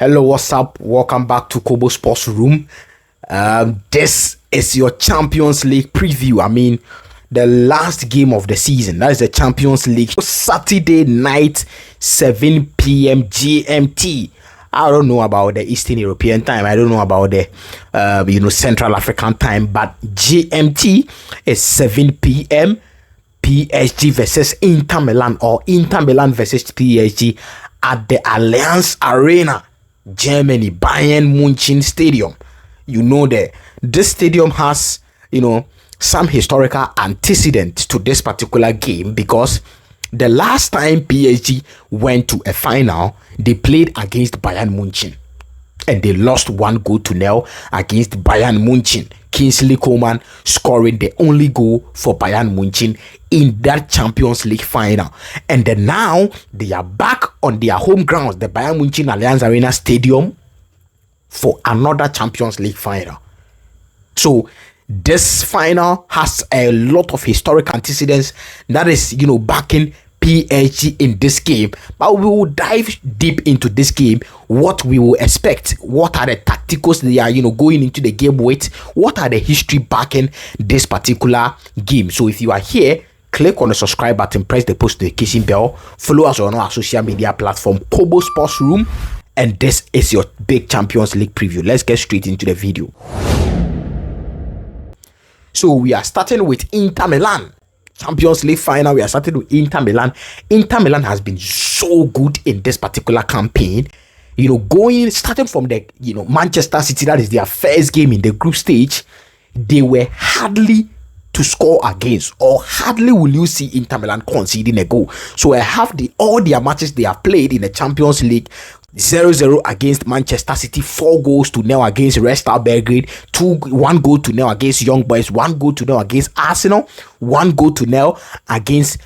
Hello, what's up? Welcome back to Kobo Sports Room. This is your Champions League preview. The last game of the season. That is the Champions League. Saturday night, 7 p.m. GMT. I don't know about the Eastern European time. I don't know about the Central African time. But GMT is 7 p.m. PSG versus Inter Milan, or Inter Milan versus PSG at the Allianz Arena, Germany, Bayern Munich Stadium. You know that this stadium has, some historical antecedent to this particular game, because the last time PSG went to a final, they played against Bayern Munich and they lost 1-0 against Bayern Munich. Kingsley Coman scoring the only goal for Bayern Munich in that Champions League final. And then now they are back on their home grounds, the Bayern Munich Allianz Arena Stadium, for another Champions League final. So this final has a lot of historic antecedents that is, backing PSG in this game. But we will dive deep into this game, what we will expect, what are the tacticals they are going into the game with, what are the history backing this particular game. So if you are here, click on the subscribe button, press the post notification bell, follow us on our social media platform, Kobo Sports Room, and this is your big Champions League preview. Let's get straight into the video. So we are starting with Inter Milan. Champions League final, we are starting with Inter Milan. Inter Milan has been so good in this particular campaign. Starting from the Manchester City, that is their first game in the group stage, they were hardly to score against, or hardly will you see Inter Milan conceding a goal. So I have all their matches they have played in the Champions League: 0-0 against Manchester City, 4-0 against Red Star Belgrade, 1-0 against Young Boys, 1-0 against Arsenal, 1-0 against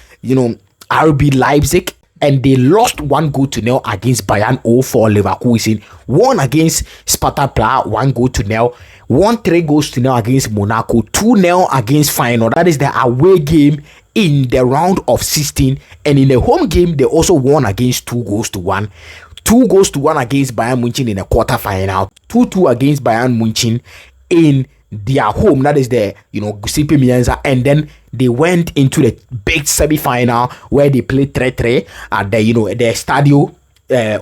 RB Leipzig, and they lost 1-0 against Bayern 0-4 Leverkusen, won against Sparta Prague 1-0, won 3-0 against Monaco, 2-0 against Feyenoord. That is the away game in the round of 16, and in the home game they also won against 2-1. 2-1 against Bayern Munich in the quarterfinal, 2-2 against Bayern Munich in their home, that is the Giuseppe Meazza, and then they went into the big semi-final where they played 3-3 at the the Stadio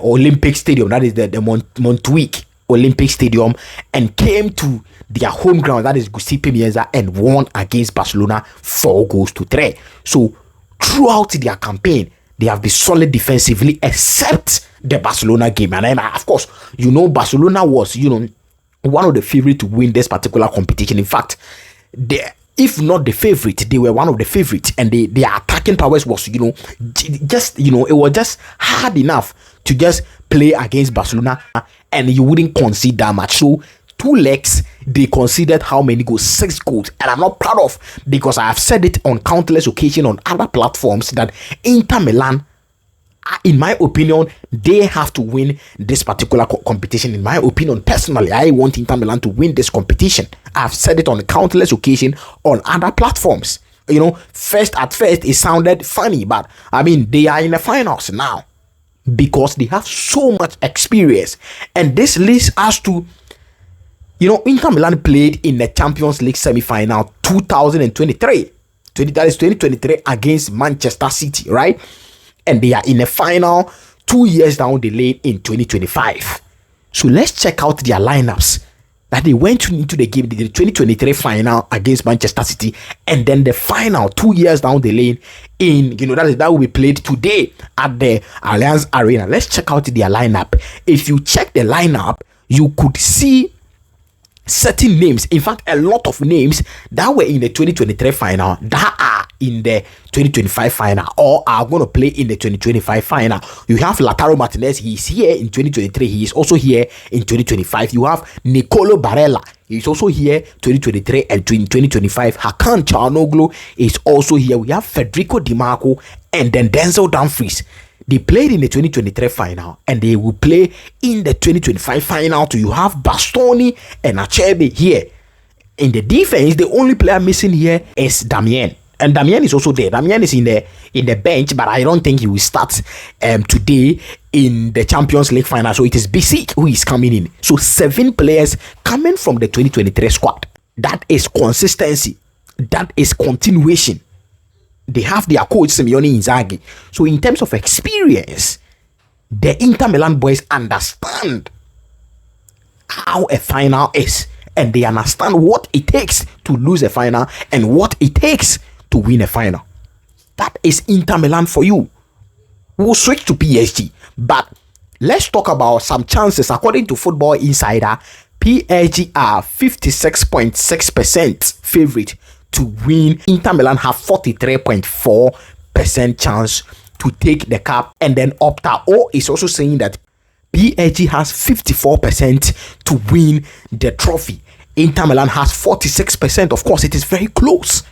Olympic Stadium, that is the Montjuic Olympic Stadium, and came to their home ground, that is Giuseppe Meazza, and won against Barcelona 4-3. So throughout their campaign, they have been solid defensively, except the Barcelona game. And then, of course, Barcelona was, one of the favorites to win this particular competition. In fact, if not the favorite, they were one of the favorites, and their attacking powers was, it was just hard enough to just play against Barcelona, and you wouldn't concede that much. So 2 legs, they conceded how many goals? 6 goals. And I'm not proud of, because I have said it on countless occasions on other platforms, that Inter Milan, in my opinion, they have to win this particular competition. In my opinion, personally, I want Inter Milan to win this competition. I've said it on countless occasions on other platforms. First it sounded funny, but they are in the finals now because they have so much experience. And this leads us to, Inter Milan played in the Champions League semi-final 2023. That is 2023 against Manchester City, right? And they are in the final 2 years down the lane in 2025. So let's check out their lineups that they went into the game, the 2023 final against Manchester City, and then the final 2 years down the lane in, that will be played today at the Allianz Arena. Let's check out their lineup. If you check the lineup, you could see certain names, in fact a lot of names that were in the 2023 final that are in the 2025 final, or are going to play in the 2025 final. You have Lautaro Martinez, he is here in 2023, he is also here in 2025. You have Nicolo Barella, he is also here 2023 and 2025. Hakan Çalhanoğlu is also here. We have Federico Di Marco, and then Denzel Dumfries. They played in the 2023 final, and they will play in the 2025 final too. You have Bastoni and Achebe here. In the defense, the only player missing here is Damien. And Damien is also there. Damien is in the bench, but I don't think he will start today in the Champions League final. So it is Bisik who is coming in. So 7 players coming from the 2023 squad. That is consistency. That is continuation. They have their coach Simeone Inzaghi. So in terms of experience, the Inter Milan boys understand how a final is, and they understand what it takes to lose a final and what it takes to win a final. That is Inter Milan for you. We'll switch to PSG, but let's talk about some chances. According to Football Insider, PSG are 56.6% favorite to win. Inter Milan have 43.4% chance to take the cup, and then Opta O is also saying that PSG has 54% to win the trophy. Inter Milan has 46%. Of course, it is very close.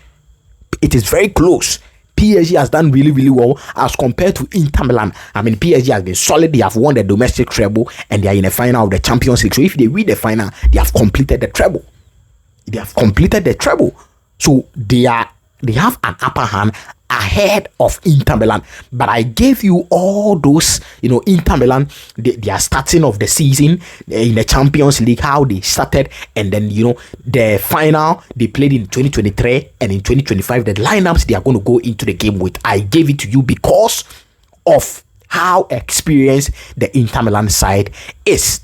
It is very close. PSG has done really, really well as compared to Inter Milan. I mean, PSG has been solid. They have won the domestic treble and they are in the final of the Champions League. So if they win the final, they have completed the treble. They have completed the treble. So they have an upper hand ahead of Inter Milan. But I gave you all those, Inter Milan, their starting of the season in the Champions League, how they started, and then, the final they played in 2023 and in 2025, the lineups they are going to go into the game with. I gave it to you because of how experienced the Inter Milan side is.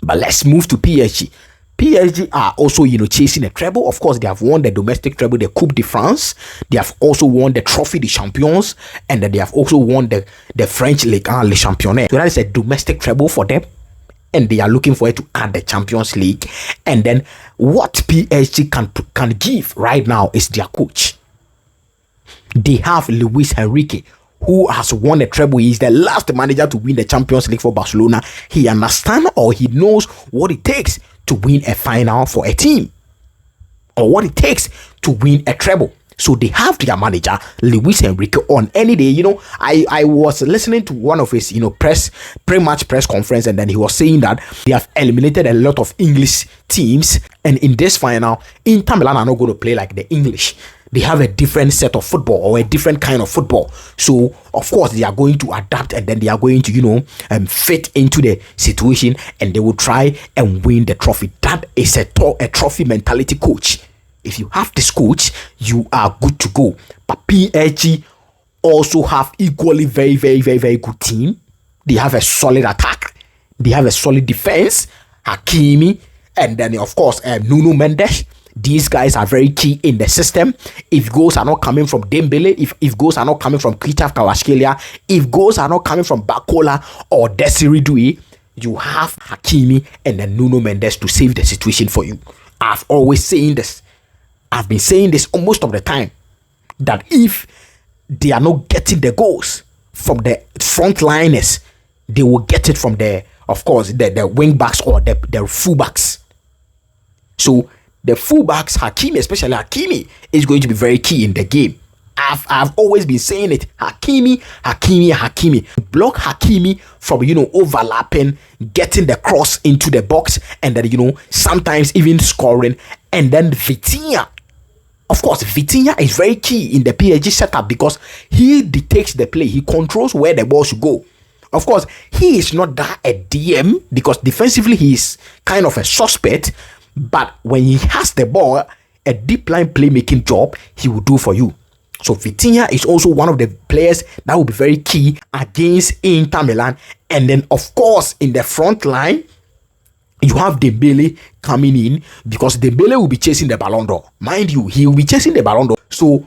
But let's move to PSG. PSG are also, chasing a treble. Of course, they have won the domestic treble, the Coupe de France. They have also won the Trophée des Champions, and then they have also won the French Ligue 1 Les Championnats. So that is a domestic treble for them, and they are looking for it to add the Champions League. And then what PSG can give right now is their coach. They have Luis Enrique, who has won a treble. He is the last manager to win the Champions League for Barcelona. He understands, or he knows what it takes to win a final for a team, or what it takes to win a treble. So they have their manager Luis Enrique on any day. I was listening to one of his pre-match press conference, and then he was saying that they have eliminated a lot of English teams, and in this final, Inter Milan are not going to play like the English. They have a different set of football, or a different kind of football. So of course they are going to adapt, and then they are going to fit into the situation, and they will try and win the trophy. That is a trophy mentality coach. If you have this coach, you are good to go. But PSG also have equally very, very, very, very good team. They have a solid attack. They have a solid defense. Hakimi, and then of course Nuno Mendes. These guys are very key in the system. If goals are not coming from Dembele, if goals are not coming from Krzysztof Kvaratskhelia, if goals are not coming from Bakola or Desiree Doué, you have Hakimi and then Nuno Mendes to save the situation for you. I've always saying this. I've been saying this almost all the time, that if they are not getting the goals from the frontliners, they will get it from the wing backs or the full backs. So the fullbacks, Hakimi, especially Hakimi, is going to be very key in the game. I've always been saying it. Hakimi. Block Hakimi from overlapping, getting the cross into the box, and then sometimes even scoring. And then Vitinha. Of course, Vitinha is very key in the PSG setup because he dictates the play. He controls where the ball should go. Of course, he is not that a DM because defensively he is kind of a suspect. But when he has the ball, a deep line playmaking job, he will do for you. So Vitinha is also one of the players that will be very key against Inter Milan. And then, of course, in the front line, you have Dembele coming in because Dembele will be chasing the Ballon d'Or. Mind you, he will be chasing the Ballon d'Or. So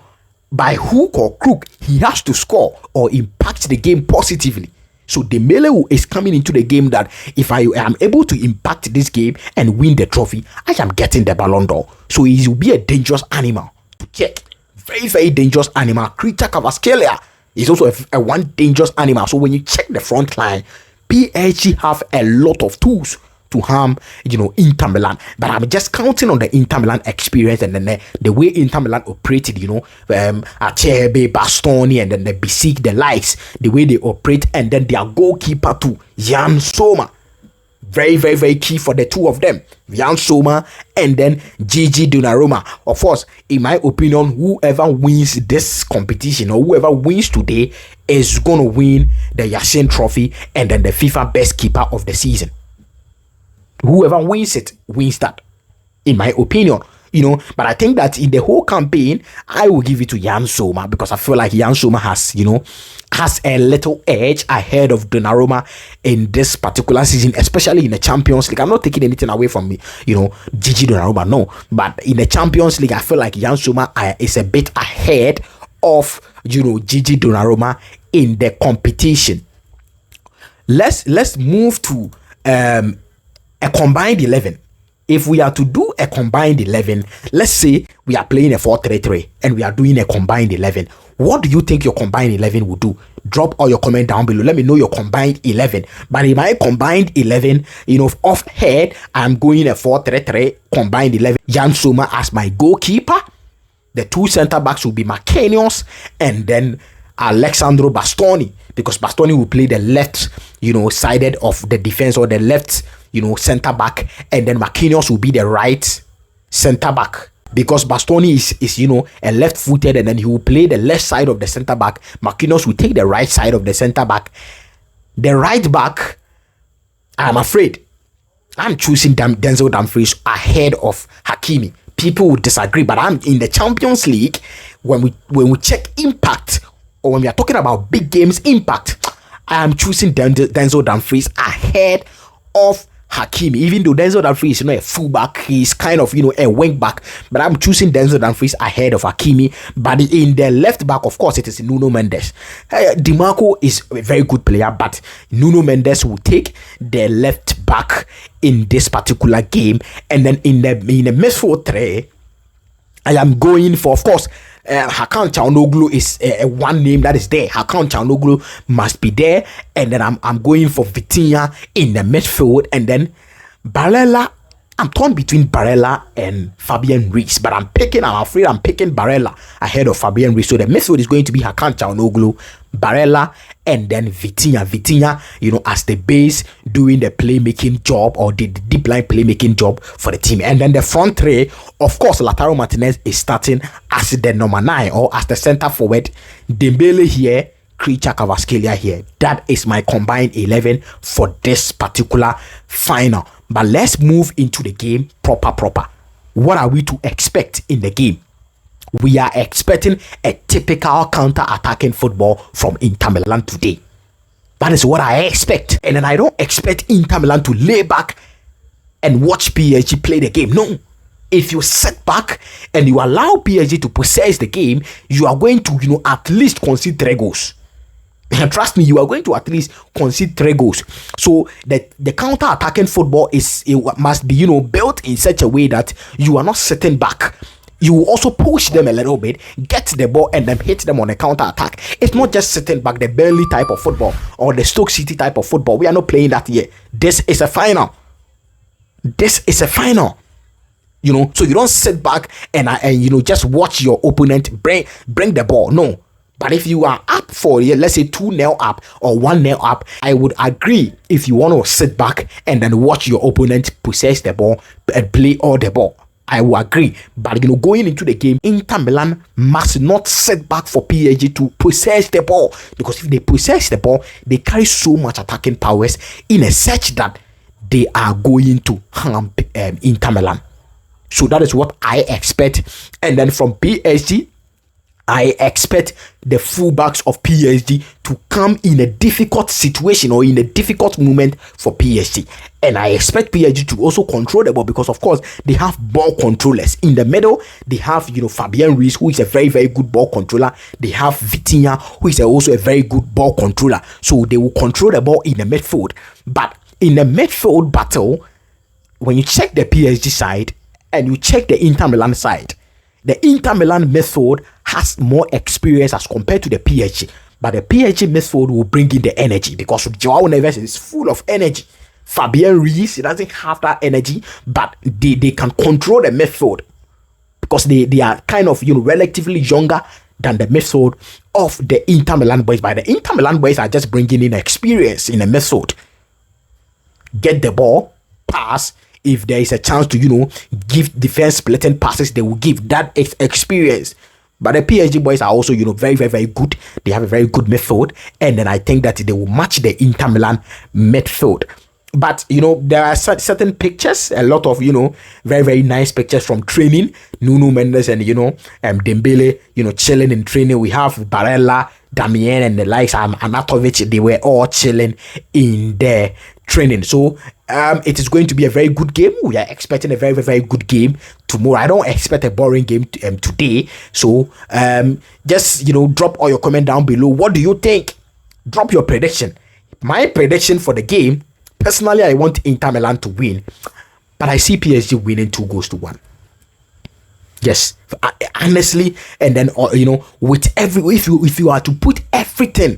by hook or crook, he has to score or impact the game positively. So Dembele is coming into the game that if I am able to impact this game and win the trophy, I am getting the Ballon d'Or. So he will be a dangerous animal to check. Very, very dangerous animal. Krzysztof Kvaratskhelia is also a one dangerous animal. So when you check the front line, PSG have a lot of tools to harm, Inter Milan. But I'm just counting on the Inter Milan experience and then the way Inter Milan operated, Achebe, Bastoni, and then the Bisik, the likes, the way they operate, and then their goalkeeper too, Jan Sommer. Very, very, very key for the two of them, Jan Soma and then Gigi Donnarumma. Of course, in my opinion, whoever wins this competition or whoever wins today is going to win the Yasin Trophy and then the FIFA Best Keeper of the season. Whoever wins it wins that, in my opinion. But I think that in the whole campaign, I will give it to Jan Soma because I feel like Jan Soma has a little edge ahead of Donnarumma in this particular season, especially in the Champions League. I'm not taking anything away from me, Gigi Donnarumma, no. But in the Champions League, I feel like Jan Soma is a bit ahead of, Gigi Donnarumma in the competition. Let's move to a combined 11. If we are to do a combined 11, let's say we are playing a 4-3-3 and we are doing a combined 11. What do you think your combined 11 will do? Drop all your comment down below. Let me know your combined 11. But in my combined 11, off head, I'm going a 4-3-3 combined 11. Jan Soma as my goalkeeper. The two center backs will be Marquinhos and then Alexandro Bastoni, because Bastoni will play the left, sided of the defense, or the left, center back, and then Marquinhos will be the right center back, because Bastoni is a left-footed, and then he will play the left side of the center back. Marquinhos will take the right side of the center back. The right back, I'm afraid, I'm choosing Denzel Dumfries ahead of Hakimi. People will disagree, but I'm in the Champions League. When we check impact, or when we are talking about big games impact, I am choosing Denzel Dumfries ahead of Hakimi. Even though Denzel Dumfries is not a fullback, he's kind of a wing back, but I'm choosing Denzel Dumfries ahead of Hakimi. But in the left back, of course, it is Nuno Mendes. DiMarco is a very good player, but Nuno Mendes will take the left back in this particular game. And then in the midfield three, I am going for, of course, Hakan Çalhanoğlu is one name that is there. Hakan Çalhanoğlu must be there, and then I'm going for Vitinha in the midfield, and then Barella. I'm torn between Barella and Fabian Ruiz, but I'm afraid I'm picking Barella ahead of Fabian Ruiz. So the midfield is going to be Hakan Çalhanoğlu, Barella, and then Vitinha. Vitinha, as the base, doing the playmaking job, or the deep line playmaking job for the team. And then the front three, of course, Lautaro Martinez is starting as the number 9 or as the center forward. Dembele here, Creature Kvaratskhelia here. That is my combined 11 for this particular final. But let's move into the game proper. What are we to expect in the game? We are expecting a typical counter-attacking football from Inter Milan today. That is what I expect. And then I don't expect Inter Milan to lay back and watch PSG play the game. No. If you sit back and you allow PSG to possess the game, you are going to, at least concede 3 goals. Trust me, you are going to at least concede 3 goals. So the counter-attacking football must be, built in such a way that you are not sitting back. You will also push them a little bit, get the ball, and then hit them on a counter-attack. It's not just sitting back, the Burnley type of football or the Stoke City type of football. We are not playing that yet. This is a final. So you don't sit back and just watch your opponent bring the ball. No. But if you are up for, let's say 2-0 up or 1-0 up, I would agree if you want to sit back and then watch your opponent possess the ball and play all the ball. I will agree. But going into the game, Inter Milan must not sit back for PSG to possess the ball, because if they possess the ball, they carry so much attacking powers in a such that they are going to harm Inter Milan. So that is what I expect. And then from PSG, I expect the fullbacks of PSG to come in a difficult situation or in a difficult moment for PSG. And I expect PSG to also control the ball, because of course they have ball controllers. In the middle, they have Fabian Ruiz, who is a very, very good ball controller. They have Vitinha, who is also a very good ball controller. So they will control the ball in the midfield. But in the midfield battle, when you check the PSG side and you check the Inter Milan side, the Inter Milan midfield has more experience as compared to the PSG. But the PSG midfield will bring in the energy, because Joao Neves is full of energy. Fabian Ruiz, he doesn't have that energy, but they can control the midfield, because they are kind of relatively younger than the midfield of the Inter Milan boys. But the Inter Milan boys are just bringing in experience in the midfield. get the ball, pass. If there is a chance to, give defense splitting passes, they will give that experience. But the PSG boys are also, very, very, very good. They have a very good midfield. And then I think that they will match the Inter Milan midfield. But, there are certain pictures, a lot of, very, very nice pictures from training. Nuno Mendes and, Dembele, chilling in training. We have Barella, Damien and the likes, Anatovic. They were all chilling in their training. So, it is going to be a very good game. We are expecting a very, very, very good game tomorrow. I don't expect a boring game today. So, just, drop all your comment down below. What do you think? Drop your prediction. My prediction for the game, personally, I want Inter Milan to win, but I see PSG winning 2-1. Yes, honestly, and then with if you are to put everything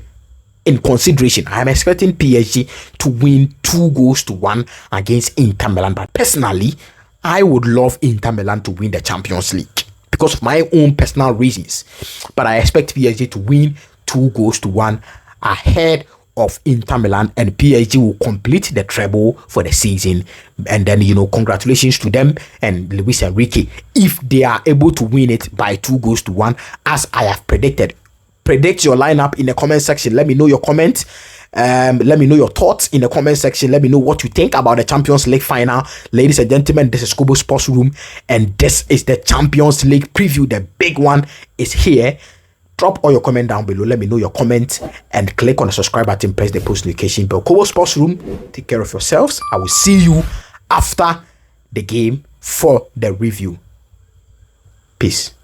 in consideration, I am expecting PSG to win 2-1 against Inter Milan. But personally, I would love Inter Milan to win the Champions League because of my own personal reasons. But I expect PSG to win 2-1 ahead of Inter Milan, and PSG will complete the treble for the season. And then, congratulations to them and Luis Enrique if they are able to win it by 2-1 as I have predicted. Predict your lineup in the comment section. Let me know your comments. Let me know your thoughts in the comment section. Let me know what you think about the Champions League final. Ladies and gentlemen, this is Kobo Sports Room, and this is the Champions League preview. The big one is here. Drop all your comment down below. Let me know your comments and click on the subscribe button. Press the post notification bell. Kobo Sports Room, take care of yourselves. I will see you after the game for the review. Peace.